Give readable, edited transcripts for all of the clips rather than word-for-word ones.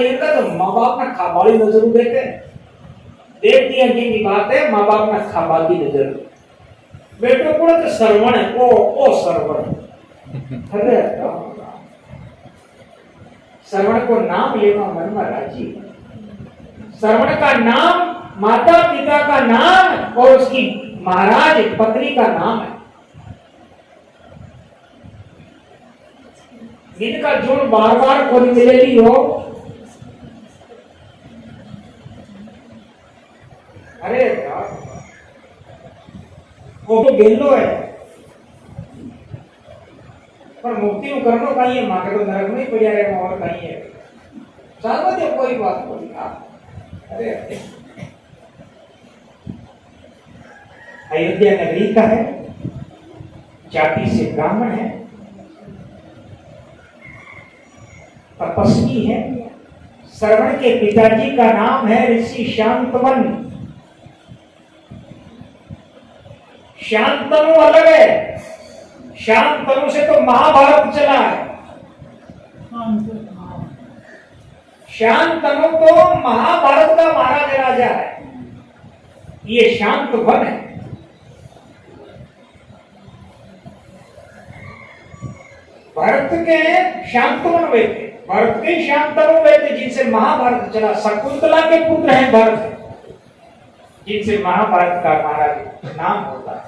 इनका तो माँ बाप ना खाबाड़ी नजर देते देख दिया की बात है, माँ बाप ना खाबादी नजर बेटो को तो श्रवण है, ओ श्रवण अरे श्रवण को नाम लेवा मन में राजी, श्रवण का नाम माता पिता का नाम और उसकी महाराज पत्नी का नाम है। इनका जोड़ बार बार कोई मिलेली हो, अरे वो तो गेलो है पर मुक्ति को करनो कहीं है, माँ के तो नरक में ही पड़ा रहे और कहीं है सार्वजनिक कोई बात बोली आप। अरे अयोध्या नगरी का है, जाति से ब्राह्मण है, तपस्वी है। श्रवण के पिताजी का नाम है ऋषि शांतवन। शांतनु अलग है, शांतनु से तो महाभारत चला है। शांतनु तो महाभारत का महाराज राजा है, ये शांतवन है। भरत के शांतवन हुए थे, भरत के शांतनु हुए थे जिनसे महाभारत चला। शकुंतला के पुत्र हैं भरत, जिनसे महाभारत का महाराज नाम होता है।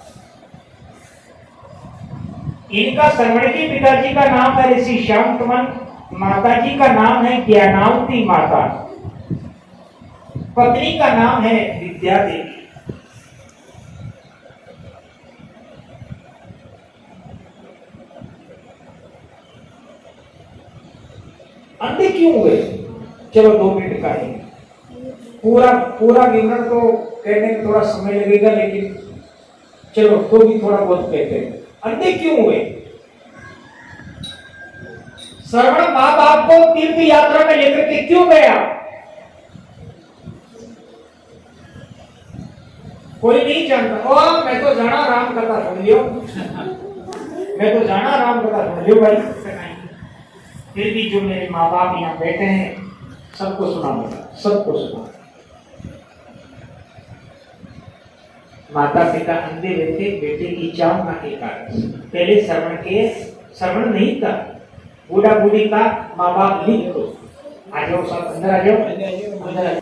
इनका श्रवण के पिताजी का नाम है ऋषि शांतवन, माताजी का नाम है ज्ञानावती माता, पत्नी का नाम है विद्या देवी। अंधे क्यों हुए? चलो 2 मिनट का है, पूरा विवरण तो कहने में थोड़ा समय लगेगा, लेकिन चलो तो भी थोड़ा बहुत कहते हैं। अंधे क्यों हुए? श्रवण माँ बाप को तीर्थ यात्रा में लेकर के क्यों गया? कोई नहीं जानता। ओ मैं तो जाना राम कथा सुन लियो, मैं तो जाना राम कथा सुन लियो भाई। फिर भी जो मेरे माँ बाप यहाँ बैठे हैं सबको सुना, सबको सुना। माता पिता अंधे बैठे बेटे की चावना के कारण। पहले श्रवण नहीं था, बूढ़ा बूढ़ी का माँ बाप लिख दो। आ जाओ सब अंदर आ जाओ।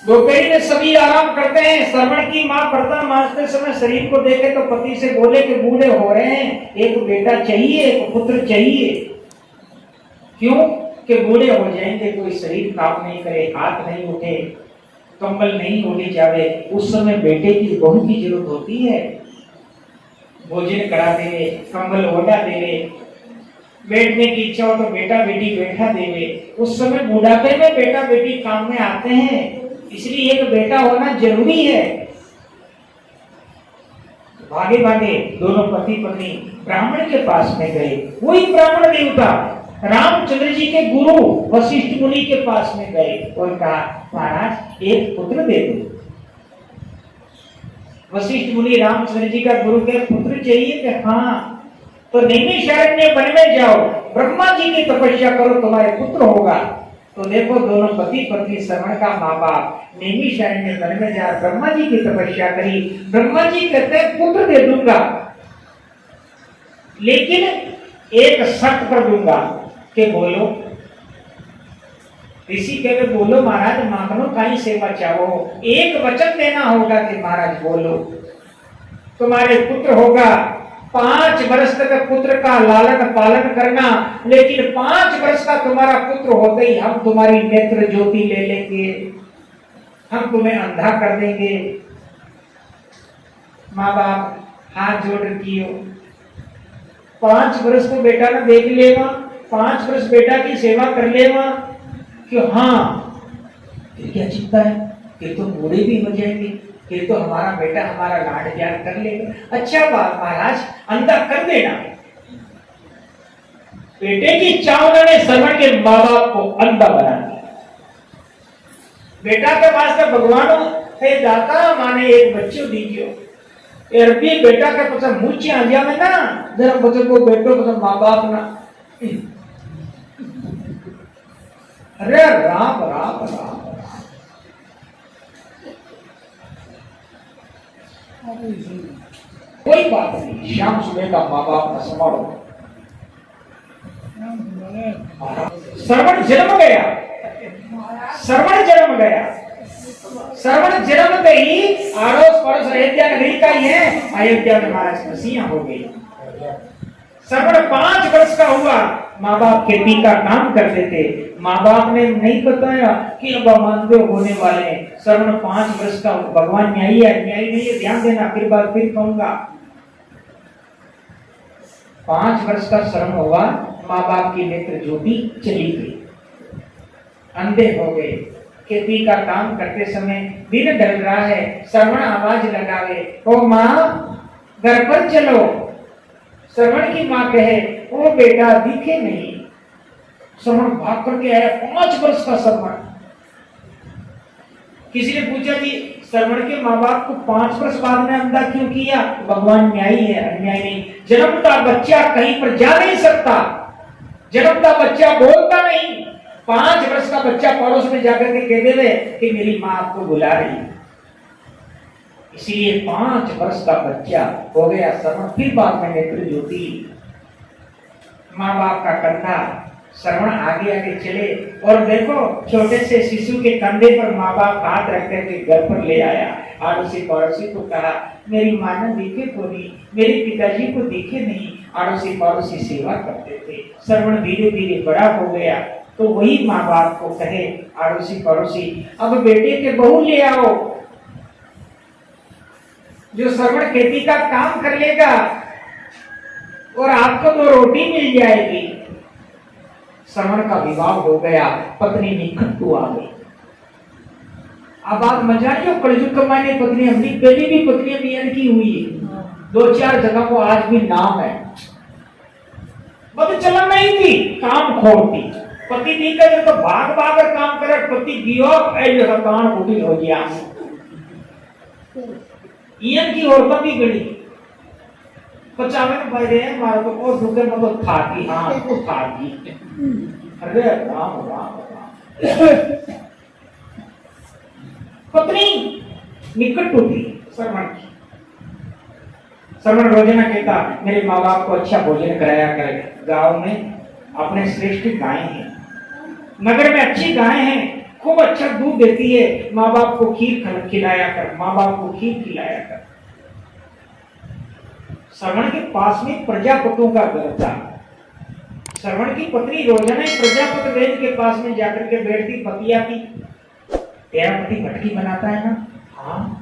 दोपहर में सभी आराम करते हैं। श्रवण की माँ बर्तन मांजते समय शरीर को देखे तो पति से बोले कि बूढ़े हो रहे हैं, एक बेटा चाहिए, एक पुत्र चाहिए। क्यों? कि बूढ़े हो जाएंगे, कोई शरीर काम नहीं करे, हाथ नहीं उठे, कंबल नहीं ओढ़ी जावे, उस समय बेटे की बहू की जरूरत होती है। भोजन करा देवे, कंबल ओढ़ा देवे, बैठने की इच्छा हो तो बेटा बेटी बैठा देवे। उस समय बुढ़ापे में बेटा बेटी काम में आते हैं, इसलिए एक बेटा होना जरूरी है। भागे भागे दोनों पति पत्नी ब्राह्मण के पास में गए। वही ब्राह्मण देवता रामचंद्र जी के गुरु वशिष्ठ मुनि के पास में गए और कहा महाराज एक पुत्र दे दो। वशिष्ठ मुनि रामचंद्र जी का गुरु के पुत्र चाहिए कि हाँ, तो नैमिषारण्य वन में जाओ, ब्रह्मा जी की तपस्या करो, तुम्हारे पुत्र होगा। तो देखो दोनों पति पत्नी श्रवण का माँ बाप नैमिषारण्य वन में जा ब्रह्मा जी की तपस्या करी। ब्रह्मा जी कहते हैं पुत्र दे दूंगा, लेकिन एक शर्त पर दूंगा कि बोलो। ऋषि कहे बोलो महाराज, मांगनो काई सेवा चाहो। एक वचन देना होगा कि महाराज बोलो, तुम्हारे पुत्र होगा। 5 वर्ष तक पुत्र का लालन पालन करना, लेकिन 5 वर्ष का तुम्हारा पुत्र होते ही हम तुम्हारी नेत्र ज्योति ले लेंगे, हम तुम्हें अंधा कर देंगे। माँ बाप हाथ जोड़ कियो, 5 वर्ष तो बेटा ने देख लेगा, 5 वर्ष बेटा की सेवा कर लेगा कि हाँ, फिर क्या चिंता है, फिर तो बूढ़े भी हो जाएंगे, फिर तो हमारा बेटा हमारा लाड प्यार कर लेगा। अच्छा महाराज अंधा कर देना। बेटे की चावना ने श्रवण के माँ बाप को अंधा बना दिया। बेटा के पास तो भगवान थे जाता माने एक बच्चों दीजिए अरबी बेटा के पास मुझे आ गया मैं ना जरा बच्चों को बेटो को माँ बाप ना अरे राम राम राम, कोई बात नहीं, शाम सुबह का माँ बाप न संभालो। श्रवण जन्म गया, श्रवण जन्म गया, श्रवण जन्म गई, आड़ोस पड़ोस अयोध्या नगरी का ही है, अयोध्या में महाराज खुशियां हो गई। श्रवण 5 वर्ष का हुआ, माँ बाप खेती का काम करते थे, माँ बाप ने नहीं बताया कि अब अमानदेव होने वाले हैं। श्रवण 5 वर्ष का, भगवान न्यायी है, न्यायी नहीं है, ध्यान देना, फिर बात फिर कहूंगा। 5 वर्ष का श्रवण हुआ, माँ बाप की नेत्र ज्योति चली गई, अंधे हो गए। खेती का काम करते समय दिन ढल रहा है, श्रवण आवाज लगावे, ओ माँ घर पर चलो। श्रवण की माँ कहे, ओ बेटा दिखे नहीं। श्रवण भाग करके आया, 5 वर्ष का श्रवण। किसी ने पूछा कि श्रवण के माँ बाप को 5 वर्ष बाद में अंधा क्यों किया? भगवान न्यायी है, अन्याय नहीं। जन्मता बच्चा कहीं पर जा नहीं सकता, जन्मता बच्चा बोलता नहीं। 5 वर्ष का बच्चा पड़ोस में जाकर के कह देवे कि मेरी माँ आपको बुला रही है। इसीलिए 5 वर्ष का बच्चा हो गया श्रवण, फिर बाद में नेत्र ज्योति। माँ बाप का कंधा, श्रवण आगे आगे चले, और देखो छोटे से शिशु के कंधे पर माँ बाप हाथ रख करके घर पर ले आया। आड़ोसी पड़ोसी को कहा, मेरी माँ ने दिखे तो नहीं, मेरे पिताजी को दिखे नहीं। आड़ोसी पड़ोसी सेवा करते थे। श्रवण धीरे धीरे बड़ा हो गया तो वही माँ बाप को कहे आड़ोसी पड़ोसी, अब बेटे के बहू ले आओ जो श्रवण खेती का काम कर लेगा और आपको तो रोटी मिल जाएगी। श्रवण का विवाह हो गया, पत्नी निकटू आ गई। अब आप मजा नहीं, कलयुग का माने पत्नी, अपनी पहली भी पत्नी मियन की हुई है, 2-4 जगह को आज भी नाम है। पति चलन नहीं थी, काम खोर थी। पति नहीं करे तो भाग भाग कर काम करे, पति गियो ऐसा कान उठी हो गया। इयन की औरत भी गई, 55 भाई रहे मारो तो और दुखे में तो था की, हाँ तो था की। अरे राम राम राम। पत्नी निकट होती श्रवण की। श्रवण रोजाना कहता, मेरे माँ बाप को अच्छा भोजन कराया करे। गांव में अपने श्रेष्ठ गाय हैं, नगर में अच्छी गाय हैं, खूब अच्छा दूध देती है। माँ बाप को खीर खिलाया कर, माँ बाप को खीर खिलाया कर। श्रवण के पास में प्रजापतियों का घर था। श्रवण की पत्नी रोजाना प्रजापति वेद के पास में जाकर के बैठती, पतिया की। तेरा पति मटकी बनाता है ना? हाँ।